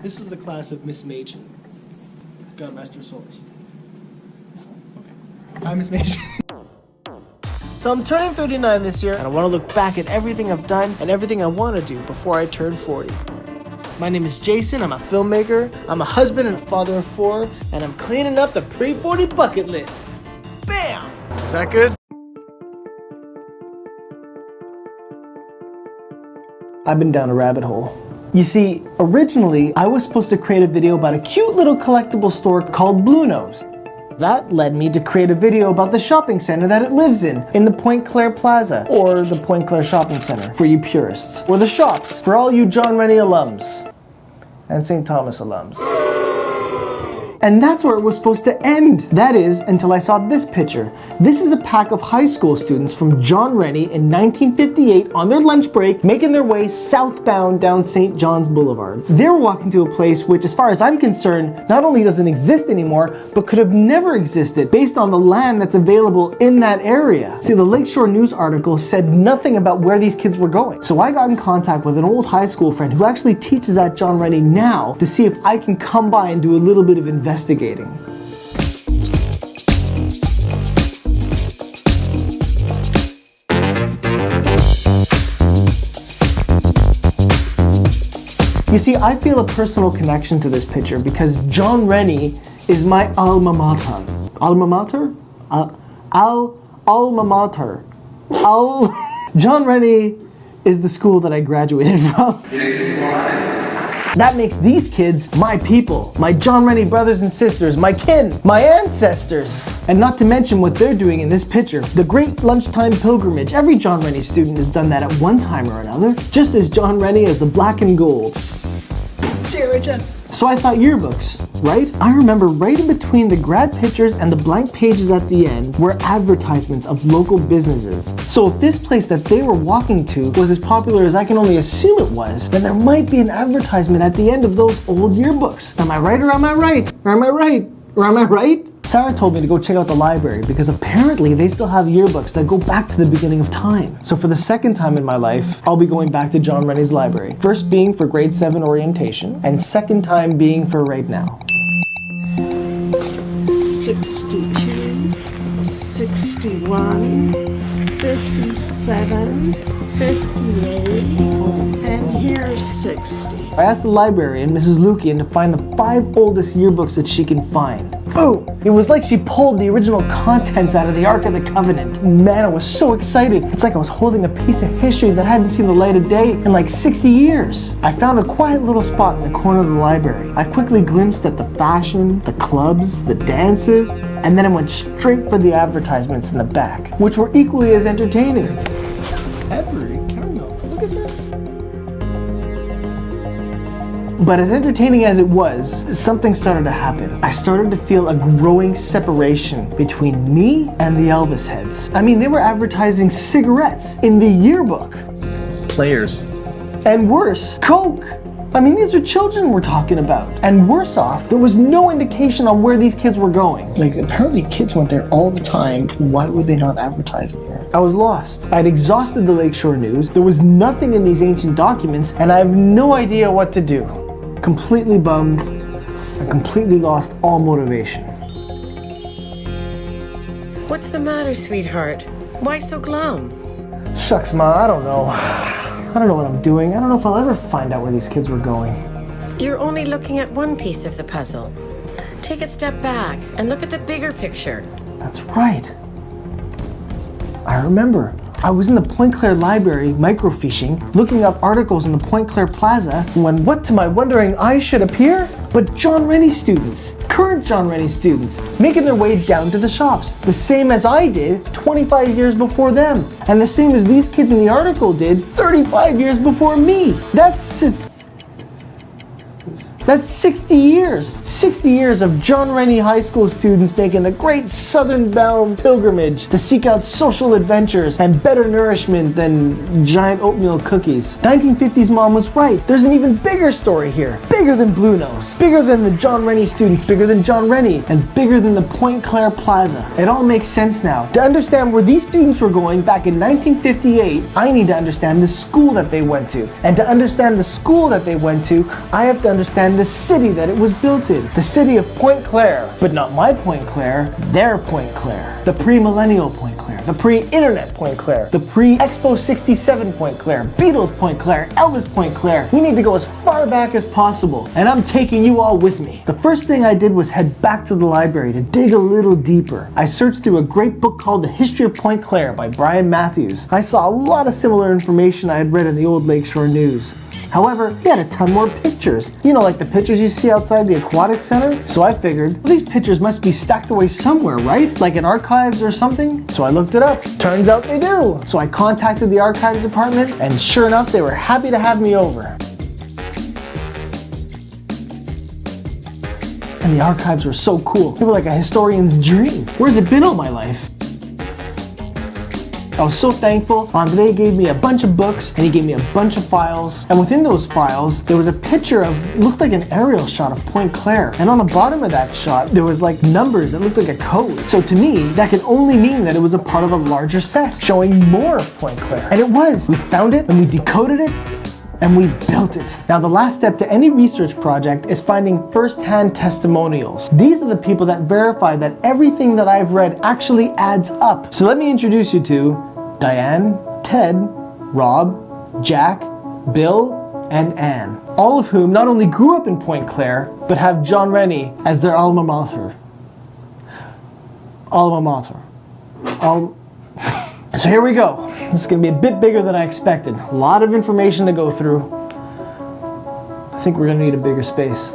This is the class of Miss Machen. Got Master Souls. Okay. Hi, Miss Machen. So I'm turning 39 this year, and I want to look back at everything I've done and everything I want to do before I turn 40. My name is Jason, I'm a filmmaker, I'm a husband and a father of 4, and I'm cleaning up the pre-40 bucket list. Bam! Is that good? I've been down a rabbit hole. You see, originally, I was supposed to create a video about a cute little collectible store called Blue Nose. That led me to create a video about the shopping center that it lives in the Point Claire Plaza, or the Point Claire Shopping Center, for you purists, or the shops, for all you John Rennie alums, and St. Thomas alums. And that's where it was supposed to end. That is, until I saw this picture. This is a pack of high school students from John Rennie in 1958 on their lunch break, making their way southbound down St. John's Boulevard. They were walking to a place which, as far as I'm concerned, not only doesn't exist anymore, but could have never existed based on the land that's available in that area. See, the Lakeshore News article said nothing about where these kids were going. So I got in contact with an old high school friend who actually teaches at John Rennie now to see if I can come by and do a little bit of investigating. You see, I feel a personal connection to this picture because John Rennie is my alma mater. Alma mater? Alma mater. John Rennie is the school that I graduated from. Jason Bolanis. That makes these kids my people, my John Rennie brothers and sisters, my kin, my ancestors. And not to mention what they're doing in this picture, the great lunchtime pilgrimage. Every John Rennie student has done that at one time or another, just as John Rennie is the black and gold. JRHS. So I thought yearbooks, right? I remember right in between the grad pictures and the blank pages at the end were advertisements of local businesses. So if this place that they were walking to was as popular as I can only assume it was, then there might be an advertisement at the end of those old yearbooks. Am I right or am I right? Or am I right? Or am I right? Sarah told me to go check out the library because apparently they still have yearbooks that go back to the beginning of time. So for the second time in my life, I'll be going back to John Rennie's library. First being for grade 7 orientation, and second time being for right now. 62, 61, 57, 58, and here's 60. I asked the librarian, Mrs. Lukian, to find the 5 oldest yearbooks that she can find. Boom! It was like she pulled the original contents out of the Ark of the Covenant. Man, I was so excited. It's like I was holding a piece of history that hadn't seen the light of day in like 60 years. I found a quiet little spot in the corner of the library. I quickly glimpsed at the fashion, the clubs, the dances, and then I went straight for the advertisements in the back, which were equally as entertaining. Every Carlo, look at this. But as entertaining as it was, something started to happen. I started to feel a growing separation between me and the Elvis heads. I mean, they were advertising cigarettes in the yearbook. Players. And worse, Coke. I mean, these are children we're talking about. And worse off, there was no indication on where these kids were going. Like, apparently kids went there all the time. Why would they not advertise it there? I was lost. I'd exhausted the Lakeshore News. There was nothing in these ancient documents, and I have no idea what to do. Completely bummed. I completely lost all motivation. What's the matter, sweetheart? Why so glum? Shucks, Ma, I don't know. I don't know what I'm doing. I don't know if I'll ever find out where these kids were going. You're only looking at one piece of the puzzle. Take a step back and look at the bigger picture. That's right. I remember. I was in the Point Claire library microfiching, looking up articles in the Point Claire Plaza, when what to my wondering eyes should appear? But John Rennie students, current John Rennie students, making their way down to the shops, the same as I did 25 years before them, and the same as these kids in the article did 35 years before me. That's 60 years. 60 years of John Rennie High School students making the great southern-bound pilgrimage to seek out social adventures and better nourishment than giant oatmeal cookies. 1950s mom was right. There's an even bigger story here. Bigger than Blue Nose. Bigger than the John Rennie students. Bigger than John Rennie. And bigger than the Point Claire Plaza. It all makes sense now. To understand where these students were going back in 1958, I need to understand the school that they went to. And to understand the school that they went to, I have to understand the city that it was built in. The city of Point Claire. But not my Point Claire, their Point Claire. The pre-millennial Point Claire. The pre-internet Point Claire. The pre-Expo 67 Point Claire. Beatles Point Claire. Elvis Point Claire. We need to go as far back as possible. And I'm taking you all with me. The first thing I did was head back to the library to dig a little deeper. I searched through a great book called The History of Point Claire by Brian Matthews. I saw a lot of similar information I had read in the old Lakeshore News. However, he had a ton more pictures. You know, like the pictures you see outside the aquatic center? So I figured, well, these pictures must be stacked away somewhere, right? Like in archives or something? So I looked it up. Turns out they do. So I contacted the archives department, and sure enough, they were happy to have me over. And the archives were so cool. They were like a historian's dream. Where's it been all my life? I was so thankful. Andre gave me a bunch of books and he gave me a bunch of files. And within those files, there was a picture of, it looked like an aerial shot of Point Claire. And on the bottom of that shot, there was like numbers that looked like a code. So to me, that can only mean that it was a part of a larger set showing more of Point Claire. And it was. We found it and we decoded it. And we built it. Now, the last step to any research project is finding first-hand testimonials. These are the people that verify that everything that I've read actually adds up. So let me introduce you to Diane, Ted, Rob, Jack, Bill, and Anne. All of whom not only grew up in Point Claire, but have John Rennie as their alma mater. Alma mater. So here we go. This is going to be a bit bigger than I expected. A lot of information to go through. I think we're going to need a bigger space.